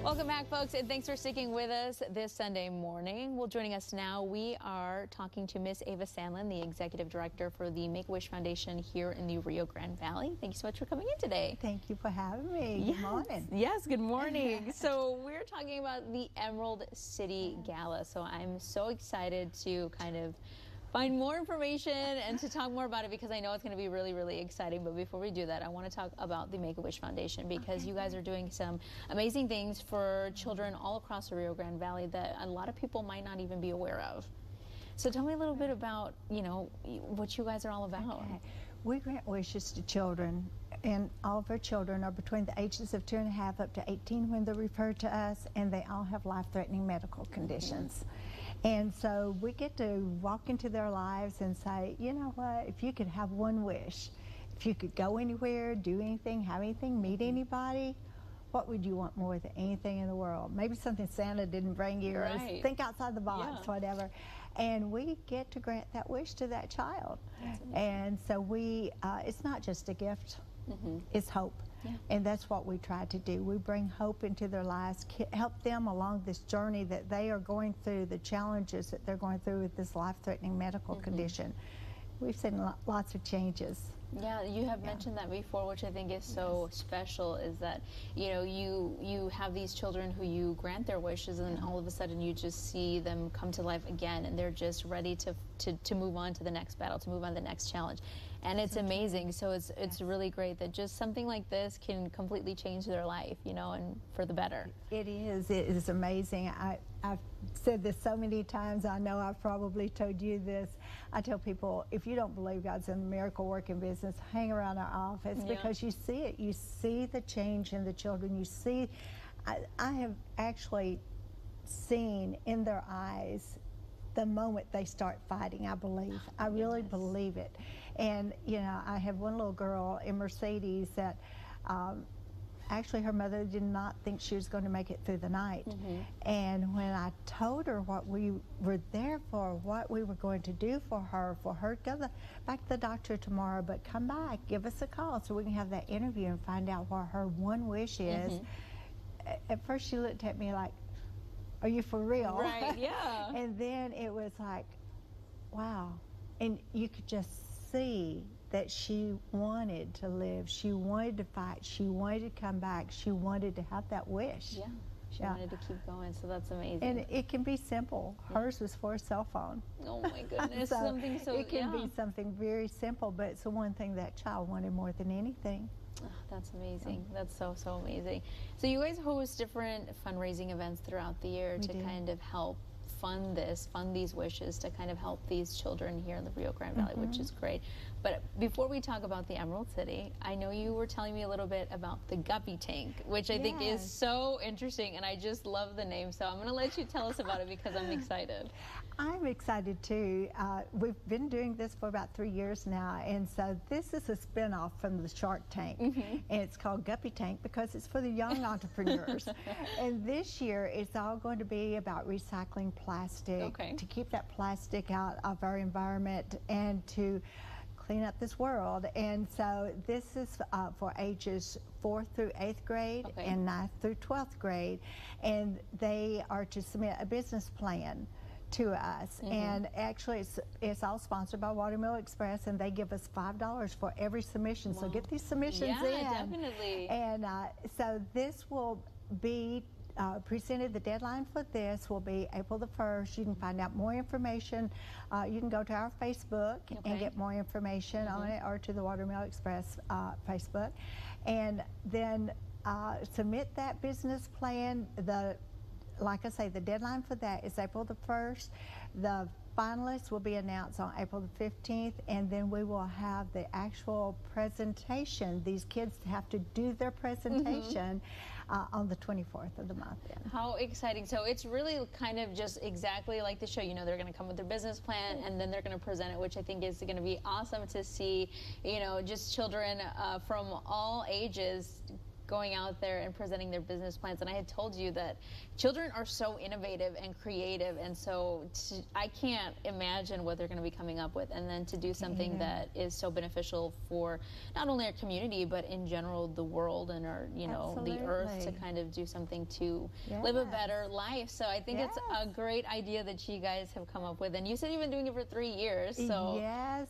Welcome back, folks, and thanks for sticking with us this Sunday morning. Well, joining us now, we are talking to Miss Ava Sandlin, the Executive Director for the Make-A-Wish Foundation here in the Rio Grande Valley. Thank you so much for coming in today. Thank you for having me. Good morning. Yes, good morning. So we're talking about the Emerald City Gala. So I'm so excited to kind of find more information and to talk more about it because I know it's going to be really, really exciting. But before we do that, I want to talk about the Make-A-Wish Foundation because you guys are doing some amazing things for children all across the Rio Grande Valley that a lot of people might not even be aware of. So tell me a little bit about, you know, what you guys are all about. Okay. We grant wishes to children, and all of our children are between the ages of 2.5 up to 18 when they're referred to us, and they all have life-threatening medical conditions. And so we get to walk into their lives and say, you know what, if you could have one wish, if you could go anywhere, do anything, have anything, meet anybody, what would you want more than anything in the world? Maybe something Santa didn't bring you, or think outside the box, whatever. And we get to grant that wish to that child. And so we, it's not just a gift, it's hope. And that's what we try to do. We bring hope into their lives, help them along this journey that they are going through, the challenges that they're going through with this life-threatening medical condition. We've seen lots of changes. Yeah, you have mentioned that before, which I think is so special, is that, you know, you have these children who you grant their wishes, and all of a sudden you just see them come to life again, and they're just ready to move on to the next battle, to move on to the next challenge. And it's amazing. So it's really great that just something like this can completely change their life, you know, and for the better. It is amazing. I've said this so many times. I know I've probably told you this. I tell people, if you don't believe God's in the miracle working business, hang around our office because you see it. You see the change in the children. You see, I have actually seen in their eyes the moment they start fighting, I believe. I really believe it. And, you know, I have one little girl in Mercedes that actually her mother did not think she was going to make it through the night. And when I told her what we were there for, what we were going to do for her to go back to the doctor tomorrow, but come back, give us a call so we can have that interview and find out what her one wish is. At first she looked at me like, are you for real? Right, yeah. And then it was like, wow. And you could just see that she wanted to live, she wanted to fight, she wanted to come back, she wanted to have that wish. Yeah, she wanted to keep going, so that's amazing. And it can be simple. Hers was for a cell phone. Oh my goodness, so something so, it can be something very simple, but it's the one thing that child wanted more than anything. Oh, that's amazing. That's so amazing. So you guys host different fundraising events throughout the year to kind of help fund these wishes, to kind of help these children here in the Rio Grande Valley, which is great. But before we talk about the Emerald City, I know you were telling me a little bit about the Guppy Tank, which I think is so interesting, and I just love the name. So I'm going to let you tell us about it because I'm excited. I'm excited too. We've been doing this for about 3 years now, and so this is a spinoff from the Shark Tank, and it's called Guppy Tank because it's for the young entrepreneurs. And this year it's all going to be about recycling plastic, to keep that plastic out of our environment and to clean up this world. And so this is for ages 4th through 8th grade and 9th through 12th grade, and they are to submit a business plan to us. And actually it's all sponsored by Watermill Express, and they give us $5 for every submission. So get these submissions in. Yeah, definitely. And so this will be presented. The deadline for this will be April the 1st. You can find out more information. You can go to our Facebook and get more information on it, or to the Watermill Express Facebook, and then submit that business plan. Like I say, the deadline for that is April the 1st. The finalists will be announced on April the 15th, and then we will have the actual presentation. These kids have to do their presentation on the 24th of the month. How exciting. So it's really kind of just exactly like the show. You know, they're going to come with their business plan, and then they're going to present it, which I think is going to be awesome to see, you know, just children from all ages going out there and presenting their business plans. And I had told you that children are so innovative and creative, and so I can't imagine what they're going to be coming up with. And then to do something that is so beneficial for not only our community, but in general the world and our, you know, the earth, to kind of do something to live a better life. So I think it's a great idea that you guys have come up with. And you said you've been doing it for 3 years. So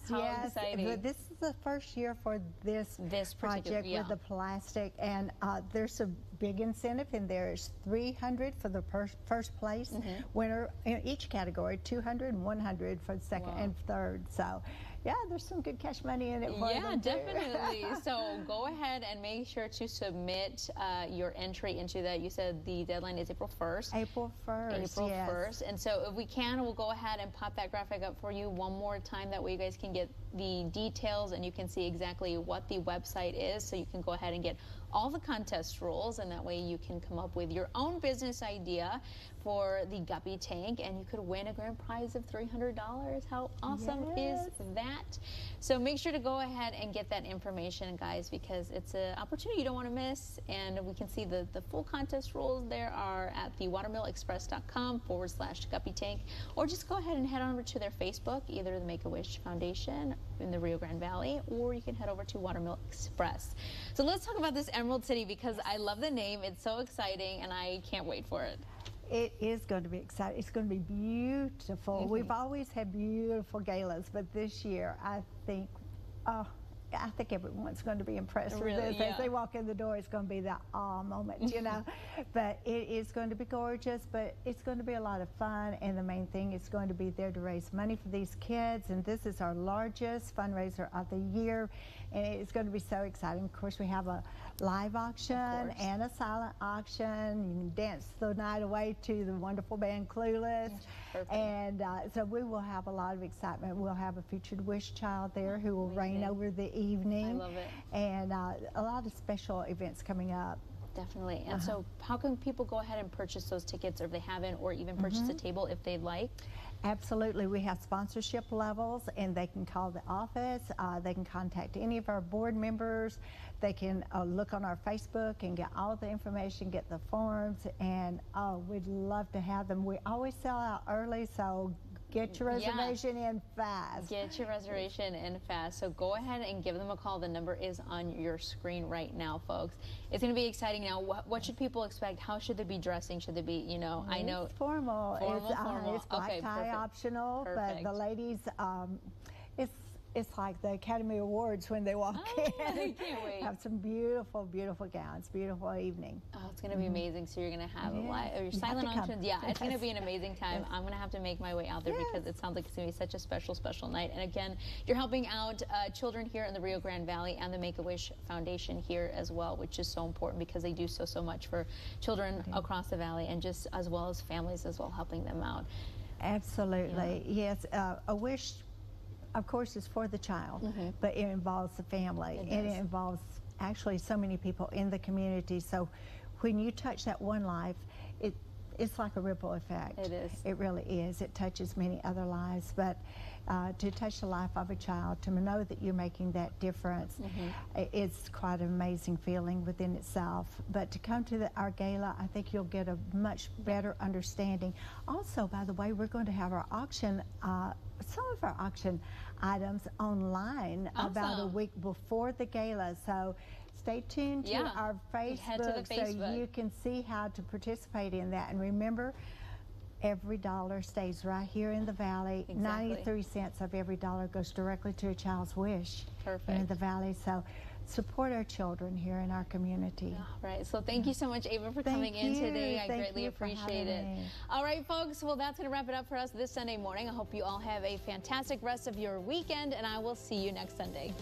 how exciting. But this is the first year for this project with the plastic, and there's a big incentive in there. It's $300 for the first place winner in each category, $200 and $100 for the second and third. So yeah, there's some good cash money in it for them too. Definitely. So go ahead and make sure to submit your entry into that. You said the deadline is April 1st. April 1st. April 1st. And so if we can, we'll go ahead and pop that graphic up for you one more time. That way you guys can get the details and you can see exactly what the website is. So you can go ahead and get all the contest rules, and that way you can come up with your own business idea for the Guppy Tank, and you could win a grand prize of $300. How awesome is that? So make sure to go ahead and get that information, guys, because it's an opportunity you don't want to miss. And we can see the full contest rules there are at the watermillexpress.com/Guppy Tank, or just go ahead and head on over to their Facebook, either the Make-A-Wish Foundation in the Rio Grande Valley, or you can head over to Watermill Express. So let's talk about this Emerald City, because I love the name. It's so exciting, and I can't wait for it. It is going to be exciting. It's going to be beautiful. We've always had beautiful galas, but this year I think everyone's going to be impressed with this. As they walk in the door, it's going to be that moment, you know. But it is going to be gorgeous, but it's going to be a lot of fun, and the main thing is going to be there to raise money for these kids, and this is our largest fundraiser of the year, and it's going to be so exciting. Of course, we have a live auction and a silent auction. You can dance the night away to the wonderful band Clueless. And so we will have a lot of excitement. We'll have a featured wish child there who will reign over the evening. I love it. And a lot of special events coming up. Definitely. And so how can people go ahead and purchase those tickets, or if they haven't, or even purchase a table if they'd like? Absolutely. We have sponsorship levels, and they can call the office. They can contact any of our board members. They can look on our Facebook and get all the information, get the forms, and we'd love to have them. We always sell out early, so get your reservation in fast. Get your reservation in fast. So go ahead and give them a call. The number is on your screen right now, folks. It's going to be exciting. Now, what should people expect? How should they be dressing? Should they be, you know, I know. It's formal. It's black tie optional, but the ladies, it's like the Academy Awards when they walk in. I can't wait. Have some beautiful, beautiful gowns, beautiful evening. Oh, it's going to be amazing. So you're going to have your silent auctions. Yeah, it's going to be an amazing time. I'm going to have to make my way out there because it sounds like it's going to be such a special, special night. And again, you're helping out children here in the Rio Grande Valley and the Make-A-Wish Foundation here as well, which is so important because they do so much for children across the valley, and just as well as families as well, helping them out. Absolutely. Yes. A wish, of course, is for the child, but it involves the family, and it involves actually so many people in the community. So when you touch that one life, it's like a ripple effect. It is. It really is. It touches many other lives, but to touch the life of a child, to know that you're making that difference, it's quite an amazing feeling within itself. But to come to our gala, I think you'll get a much better understanding. Also, by the way, we're going to have our auction, some of our auction items online about a week before the gala. So stay tuned to our Facebook, so you can see how to participate in that. And remember, every dollar stays right here in the valley. 93 cents of every dollar goes directly to a child's wish in the valley. So support our children here in our community. All right. So thank you so much, Ava, for coming in today. I greatly appreciate it. All right, folks. Well, that's going to wrap it up for us this Sunday morning. I hope you all have a fantastic rest of your weekend, and I will see you next Sunday.